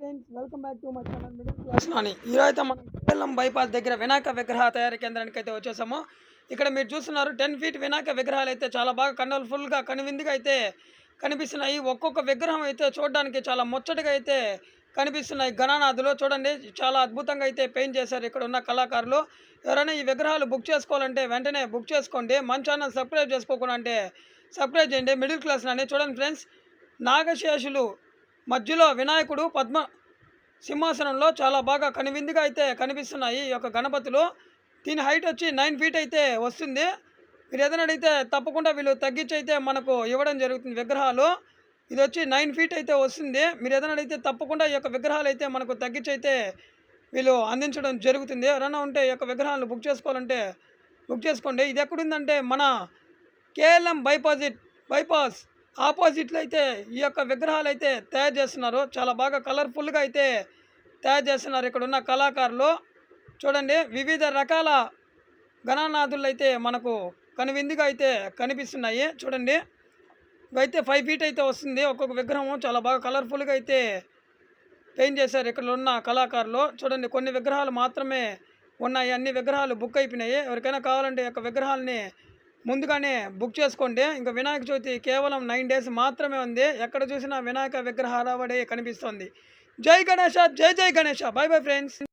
Friends, welcome back to my channel middle class Nani. ఈరోజైతే మనం KLM bypass దగ్గర వినాయక విగ్రహ తయారీ కేంద్రానికి అయితే వచ్చేసాము. ఇక్కడ మీరు చూస్తున్నారు 10 ఫీట్ వినాయక విగ్రహాలు అయితే చాలా బాగా కలర్ఫుల్గా కనువిందుగా అయితే కనిపిస్తున్నాయి. ఒక్కొక్క విగ్రహం అయితే చూడడానికి చాలా ముచ్చటగా అయితే కనిపిస్తున్నాయి. గణనాథులు చూడండి, చాలా అద్భుతంగా అయితే పెయింట్ చేశారు ఇక్కడ ఉన్న కళాకారులు. ఎవరైనా ఈ విగ్రహాలు బుక్ చేసుకోవాలంటే వెంటనే బుక్ చేసుకోండి. మన ఛానల్ సబ్స్క్రైబ్ చేసుకోకుండా అంటే సబ్స్క్రైబ్ చేయండి. Middle class Nani. చూడండి ఫ్రెండ్స్, నాగశేషులు మధ్యలో వినాయకుడు పద్మ సింహాసనంలో చాలా బాగా కనువిందుగా అయితే కనిపిస్తున్నాయి ఈ యొక్క గణపతులు. దీని హైట్ వచ్చి 9 ఫీట్ అయితే వస్తుంది. మీరు ఏదైనా అడిగితే తప్పకుండా వీళ్ళు తగ్గించి అయితే మనకు ఇవ్వడం జరుగుతుంది విగ్రహాలు. ఇది వచ్చి 9 ఫీట్ అయితే వస్తుంది. మీరు ఏదైనా అడిగితే తప్పకుండా ఈ యొక్క విగ్రహాలు అయితే మనకు తగ్గించి అయితే వీళ్ళు అందించడం జరుగుతుంది. ఎవరైనా ఉంటే ఈ యొక్క విగ్రహాలను బుక్ చేసుకోవాలంటే బుక్ చేసుకోండి. ఇది ఎక్కడుందంటే మన కేఎల్ఎం బైపాస్ ఆపోజిట్లో అయితే ఈ యొక్క విగ్రహాలు అయితే తయారు చేస్తున్నారు. చాలా బాగా కలర్ఫుల్గా అయితే తయారు చేస్తున్నారు ఇక్కడ ఉన్న కళాకారులు. చూడండి, వివిధ రకాల గణనాథులు అయితే మనకు కనువిందుగా అయితే కనిపిస్తున్నాయి. చూడండి, ఇవైతే 5 ఫీట్ అయితే వస్తుంది ఒక్కొక్క విగ్రహం. చాలా బాగా కలర్ఫుల్గా అయితే పెయింట్ చేశారు ఇక్కడ ఉన్న కళాకారులు. చూడండి, కొన్ని విగ్రహాలు మాత్రమే ఉన్నాయి, అన్ని విగ్రహాలు బుక్ అయిపోయినాయి. ఎవరికైనా కావాలంటే ఈ యొక్క విగ్రహాలని ముందుగానే బుక్ చేసుకోండి. ఇంకా వినాయక చవితి కేవలం 9 డేస్ మాత్రమే ఉంది. ఎక్కడ చూసినా వినాయక విగ్రహ హడావిడి కనిపిస్తుంది. జై గణేష, జై జై గణేష. By bye friends.